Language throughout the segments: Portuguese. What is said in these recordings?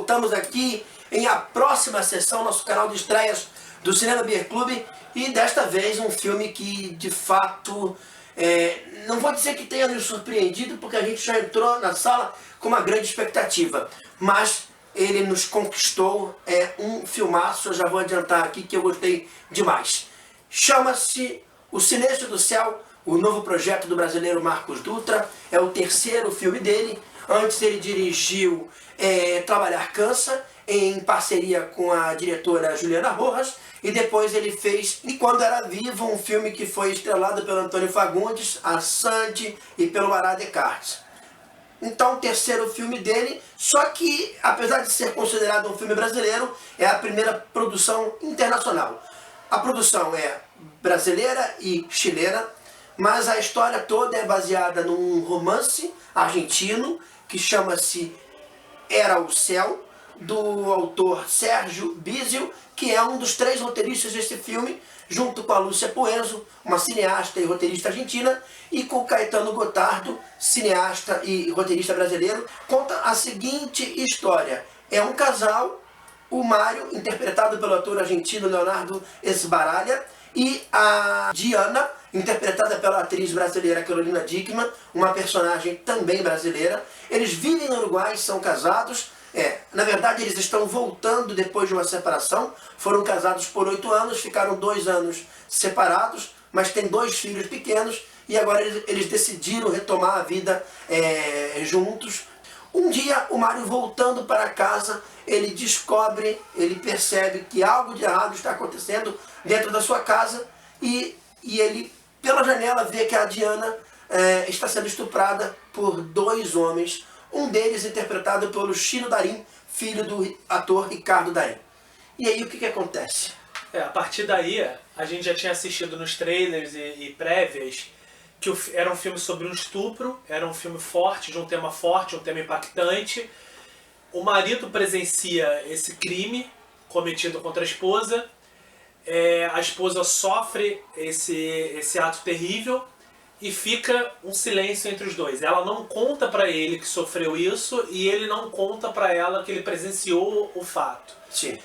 voltamos aqui em A Próxima Sessão, nosso canal de estreias do Cinema Beer Club, e desta vez um filme que de fato, não vou dizer que tenha nos surpreendido, porque a gente já entrou na sala com uma grande expectativa, mas ele nos conquistou, é um filmaço, eu já vou adiantar aqui que eu gostei demais. Chama-se O Silêncio do Céu, o novo projeto do brasileiro Marcos Dutra, é o terceiro filme dele. Antes ele dirigiu Trabalhar Cansa, em parceria com a diretora Juliana Rojas, e depois ele fez E Quando Era Vivo, um filme que foi estrelado pelo Antônio Fagundes, a Sandy e pelo Ará Descartes. Então, o terceiro filme dele, só que, apesar de ser considerado um filme brasileiro, é a primeira produção internacional. A produção é brasileira e chilena, mas a história toda é baseada num romance argentino que chama-se Era o Céu, do autor Sérgio Bisio, que é um dos três roteiristas desse filme, junto com a Lúcia Poenzo, uma cineasta e roteirista argentina, e com Caetano Gotardo, cineasta e roteirista brasileiro. Conta a seguinte história: é um casal, o Mário, interpretado pelo ator argentino Leonardo Sbaraglia, e a Diana, interpretada pela atriz brasileira Carolina Dickmann, uma personagem também brasileira. Eles vivem no Uruguai, são casados. Na verdade eles estão voltando depois de uma separação. Foram casados por 8 anos, ficaram 2 anos separados, mas têm 2 filhos pequenos e agora eles decidiram retomar a vida juntos. Um dia, o Mário voltando para casa, ele descobre, ele percebe que algo de errado está acontecendo dentro da sua casa e ele, pela janela, vê que a Diana está sendo estuprada por 2 homens, um deles interpretado pelo Chino Darín, filho do ator Ricardo Darín. E aí o que acontece? A partir daí, a gente já tinha assistido nos trailers e prévias que era um filme sobre um estupro, era um filme forte, de um tema forte, um tema impactante. O marido presencia esse crime cometido contra a esposa sofre esse ato terrível e fica um silêncio entre os dois. Ela não conta pra ele que sofreu isso e ele não conta pra ela que ele presenciou o fato. Sim.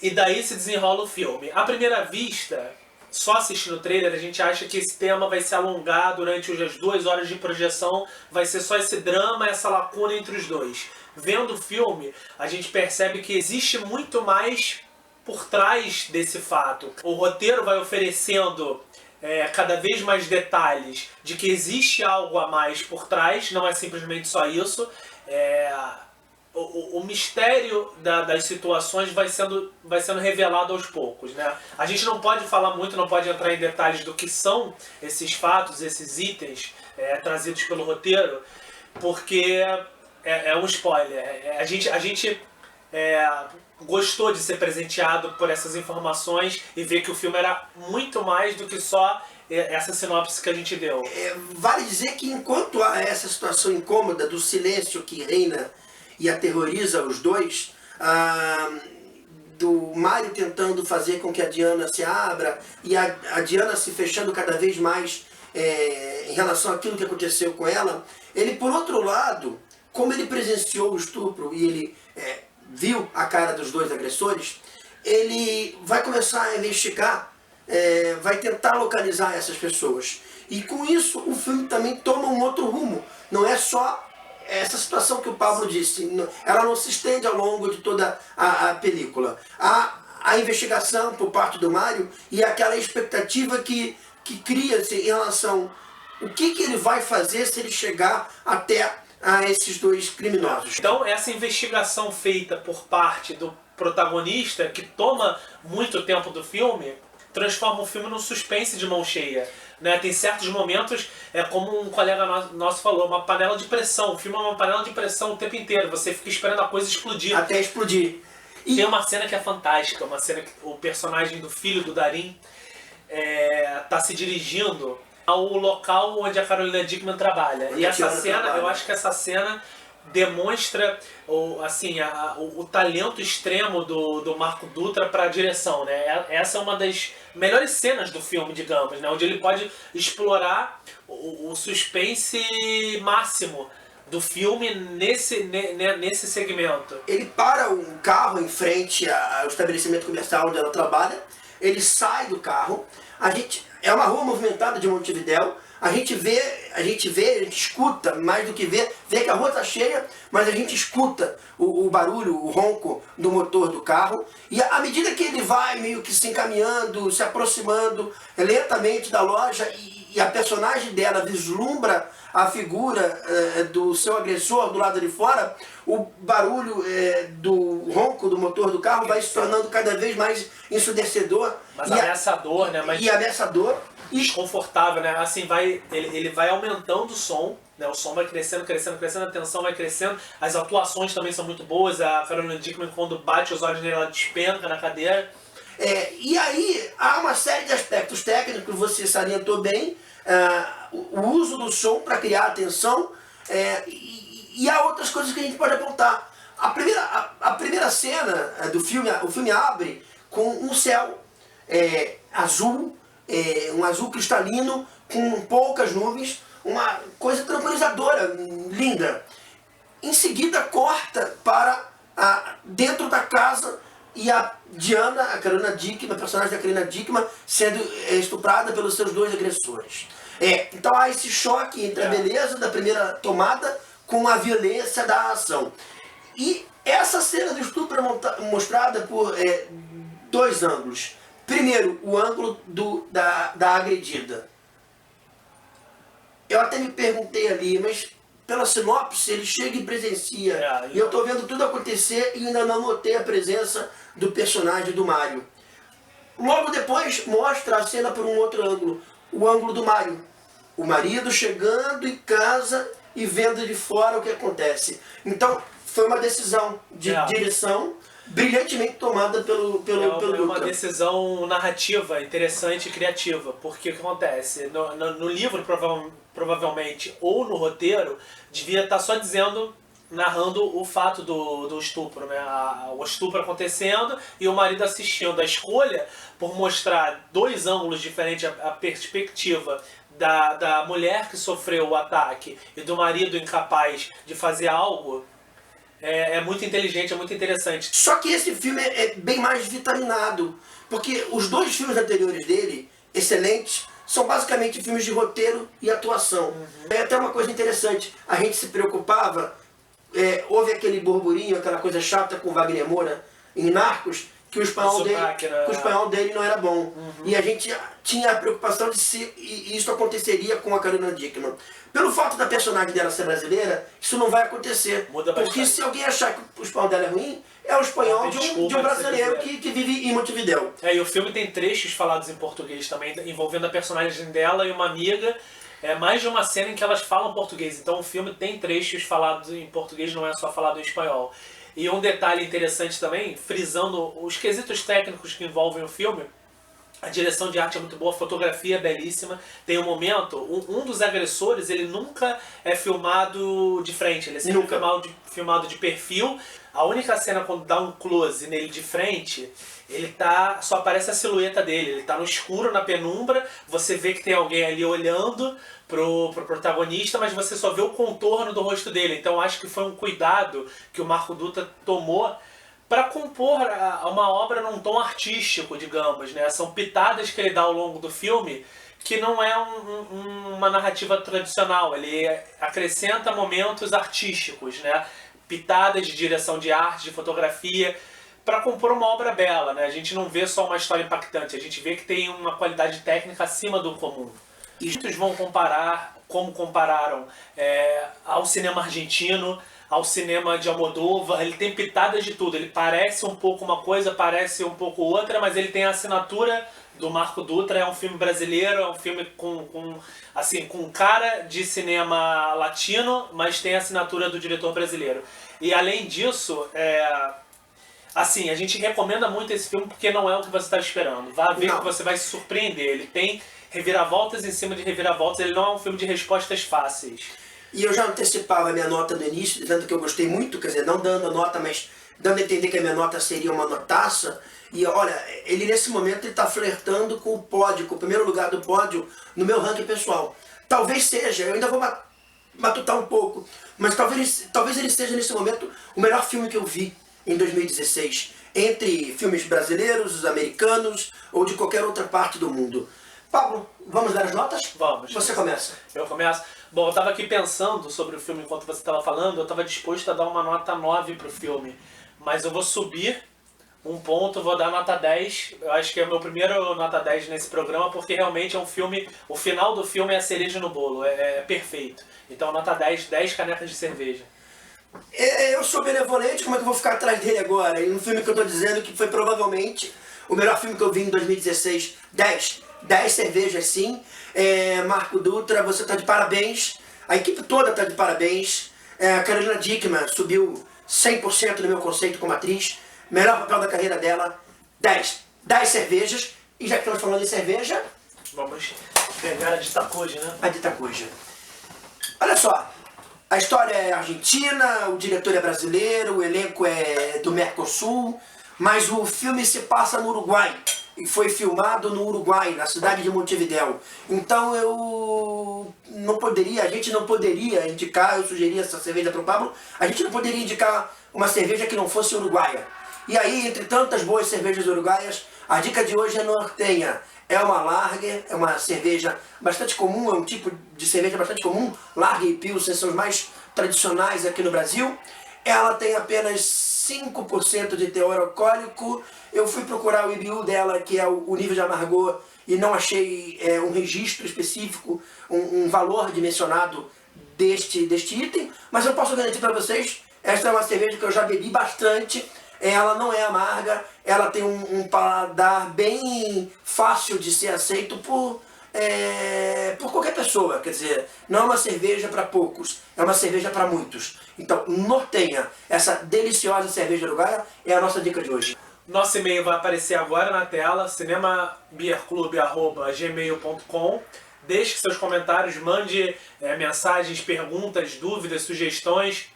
E daí se desenrola o filme. À primeira vista, só assistindo o trailer, a gente acha que esse tema vai se alongar durante as 2 horas de projeção, vai ser só esse drama, essa lacuna entre os dois. Vendo o filme, a gente percebe que existe muito mais por trás desse fato. O roteiro vai oferecendo cada vez mais detalhes de que existe algo a mais por trás, não é simplesmente só isso. O mistério das situações vai sendo revelado aos poucos, né? A gente não pode falar muito, não pode entrar em detalhes do que são esses fatos, esses itens trazidos pelo roteiro, porque é um spoiler. A gente gostou de ser presenteado por essas informações e ver que o filme era muito mais do que só essa sinopse que a gente deu. Vale dizer que enquanto há essa situação incômoda do silêncio que reina e aterroriza os dois, do Mário tentando fazer com que a Diana se abra e a Diana se fechando cada vez mais em relação àquilo que aconteceu com ela, ele, por outro lado, como ele presenciou o estupro e ele viu a cara dos 2 agressores, ele vai começar a investigar, vai tentar localizar essas pessoas. E com isso o filme também toma um outro rumo. Não é só essa situação que o Pablo disse, ela não se estende ao longo de toda a película. A investigação por parte do Mário e aquela expectativa que cria-se em relação o que ele vai fazer se ele chegar até a esses 2 criminosos. Então, essa investigação feita por parte do protagonista, que toma muito tempo do filme, transforma o filme num suspense de mão cheia. Né? Tem certos momentos, como um colega nosso falou, uma panela de pressão. O filme é uma panela de pressão o tempo inteiro. Você fica esperando a coisa explodir. Até explodir. E tem uma cena que é fantástica, uma cena que o personagem do filho do Darín tá se dirigindo ao local onde a Carolina Dickmann trabalha. E essa cena, eu acho que essa cena demonstra o talento extremo do Marco Dutra para a direção, né? Essa é uma das melhores cenas do filme, digamos, né? Onde ele pode explorar o suspense máximo do filme nesse segmento? Ele para um carro em frente ao estabelecimento comercial onde ela trabalha, ele sai do carro, é uma rua movimentada de Montevidéu, a gente escuta, mais do que vê que a rua está cheia, mas a gente escuta o barulho, o ronco do motor do carro, e à medida que ele vai meio que se encaminhando, se aproximando lentamente da loja, e a personagem dela vislumbra a figura do seu agressor do lado de fora, o barulho do ronco do motor do carro vai se tornando cada vez mais ensurdecedor. Mas ameaçador, né? E ameaçador. Desconfortável, né? Assim, ele vai aumentando o som, né? O som vai crescendo, a tensão vai crescendo. As atuações também são muito boas. A Carolina Dickman, quando bate os olhos nele, ela despenca na cadeira. E aí há uma série de aspectos técnicos, você salientou bem, o uso do som para criar atenção, e há outras coisas que a gente pode apontar. A primeira cena do filme, o filme abre com um céu azul, um azul cristalino, com poucas nuvens, uma coisa tranquilizadora, linda. Em seguida corta para dentro da casa e a Diana, a Carolina Dickman, a personagem da Carolina Dickman, sendo estuprada pelos seus dois agressores. Então há esse choque entre a beleza da primeira tomada com a violência da ação. E essa cena do estupro é mostrada por dois ângulos. Primeiro, o ângulo da agredida. Eu até me perguntei ali, mas pela sinopse ele chega e presencia. E eu estou vendo tudo acontecer e ainda não notei a presença do personagem do Mário. Logo depois mostra a cena por um outro ângulo. O ângulo do Mário. O marido chegando em casa e vendo de fora o que acontece. Então foi uma decisão de direção brilhantemente tomada pelo Dutra. É uma decisão narrativa interessante e criativa, porque o que acontece? No livro, provavelmente, ou no roteiro, devia estar só narrando o fato do estupro, né? O estupro acontecendo e o marido assistindo. A escolha por mostrar dois ângulos diferentes, a perspectiva da mulher que sofreu o ataque e do marido incapaz de fazer algo, é muito inteligente, é muito interessante. Só que esse filme é bem mais vitaminado, porque os dois filmes anteriores dele, excelentes, são basicamente filmes de roteiro e atuação. É até uma coisa interessante, a gente se preocupava, houve aquele burburinho, aquela coisa chata com Wagner Moura em Narcos, que o espanhol dele não era bom. E a gente tinha a preocupação de se isso aconteceria com a Carolina Dickman. Pelo fato da personagem dela ser brasileira, isso não vai acontecer. Porque se alguém achar que o espanhol dela é ruim, é o espanhol de um brasileiro que vive em Montevidéu. E o filme tem trechos falados em português também, envolvendo a personagem dela e uma amiga. É mais de uma cena em que elas falam português. Então o filme tem trechos falados em português, não é só falado em espanhol. E um detalhe interessante também, frisando os quesitos técnicos que envolvem o filme, a direção de arte é muito boa, a fotografia é belíssima. Tem um momento, um dos agressores, ele nunca é filmado de frente, ele é sempre filmado de perfil. A única cena quando dá um close nele de frente, só aparece a silhueta dele, ele tá no escuro, na penumbra, você vê que tem alguém ali olhando pro protagonista, mas você só vê o contorno do rosto dele. Então acho que foi um cuidado que o Marco Dutra tomou para compor uma obra num tom artístico, digamos, né? São pitadas que ele dá ao longo do filme que não é uma narrativa tradicional, ele acrescenta momentos artísticos, né? Pitadas de direção de arte, de fotografia, para compor uma obra bela, né? A gente não vê só uma história impactante, a gente vê que tem uma qualidade técnica acima do comum. E muitos vão comparar, como compararam ao cinema argentino, ao cinema de Almodóvar. Ele tem pitadas de tudo, ele parece um pouco uma coisa, parece um pouco outra, mas ele tem a assinatura do Marco Dutra. É um filme brasileiro, é um filme com cara de cinema latino, mas tem a assinatura do diretor brasileiro. E além disso, a gente recomenda muito esse filme porque não é o que você está esperando. Vá ver que você vai se surpreender. Ele tem reviravoltas em cima de reviravoltas, ele não é um filme de respostas fáceis. E eu já antecipava a minha nota no início, dizendo que eu gostei muito, quer dizer, não dando a nota, mas dando a entender que a minha nota seria uma notaça. E olha, ele nesse momento está flertando com o pódio, com o primeiro lugar do pódio no meu ranking pessoal. Talvez seja, eu ainda vou matutar um pouco, mas talvez ele seja nesse momento o melhor filme que eu vi em 2016, entre filmes brasileiros, americanos ou de qualquer outra parte do mundo. Pablo, vamos dar as notas? Vamos. Você começa. Eu começo. Bom, eu tava aqui pensando sobre o filme enquanto você estava falando, eu estava disposto a dar uma nota 9 pro filme, mas eu vou subir um ponto, vou dar nota 10. Eu acho que é o meu primeiro nota 10 nesse programa, porque realmente é um filme, o final do filme é a cereja no bolo, é perfeito. Então nota 10, 10 canecas de cerveja. Eu sou benevolente, como é que eu vou ficar atrás dele agora? E um filme que eu tô dizendo que foi provavelmente o melhor filme que eu vi em 2016, 10 cervejas sim. Marco Dutra, você tá de parabéns. A equipe toda tá de parabéns. A Carolina Dickman subiu 100% no meu conceito como atriz. Melhor papel da carreira dela, 10 cervejas. E já que estamos falando de cerveja... Vamos pegar a de Itacoja, né? A de Itacoja. Olha só, a história é argentina, o diretor é brasileiro, o elenco é do Mercosul, mas o filme se passa no Uruguai. E foi filmado no Uruguai, na cidade de Montevidéu. Então a gente não poderia indicar, eu sugeri essa cerveja para o Pablo, a gente não poderia indicar uma cerveja que não fosse uruguaia. E aí, entre tantas boas cervejas uruguaias, a dica de hoje é Nortenha. É uma lager, é uma cerveja bastante comum, é um tipo de cerveja bastante comum. Lager e Pilsen são os mais tradicionais aqui no Brasil. Ela tem apenas 5% de teor alcoólico. Eu fui procurar o IBU dela, que é o nível de amargor, e não achei um registro específico, um valor dimensionado deste item. Mas eu posso garantir para vocês, esta é uma cerveja que eu já bebi bastante. Ela não é amarga, ela tem um paladar bem fácil de ser aceito por qualquer pessoa. Quer dizer, não é uma cerveja para poucos, é uma cerveja para muitos. Então, Nortenha, essa deliciosa cerveja uruguaia, é a nossa dica de hoje. Nosso e-mail vai aparecer agora na tela, cinemabeerclub@gmail.com. Deixe seus comentários, mande mensagens, perguntas, dúvidas, sugestões.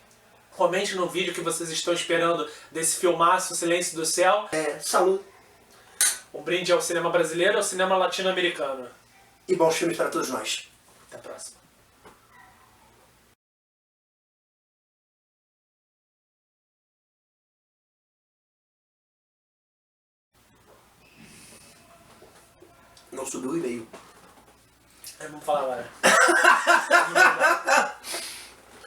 Comente no vídeo que vocês estão esperando desse filmaço Silêncio do Céu. Saúde. Um brinde ao cinema brasileiro e ao cinema latino-americano. E bons filmes para todos nós. Até a próxima. Não subiu o e-mail. Vamos falar agora.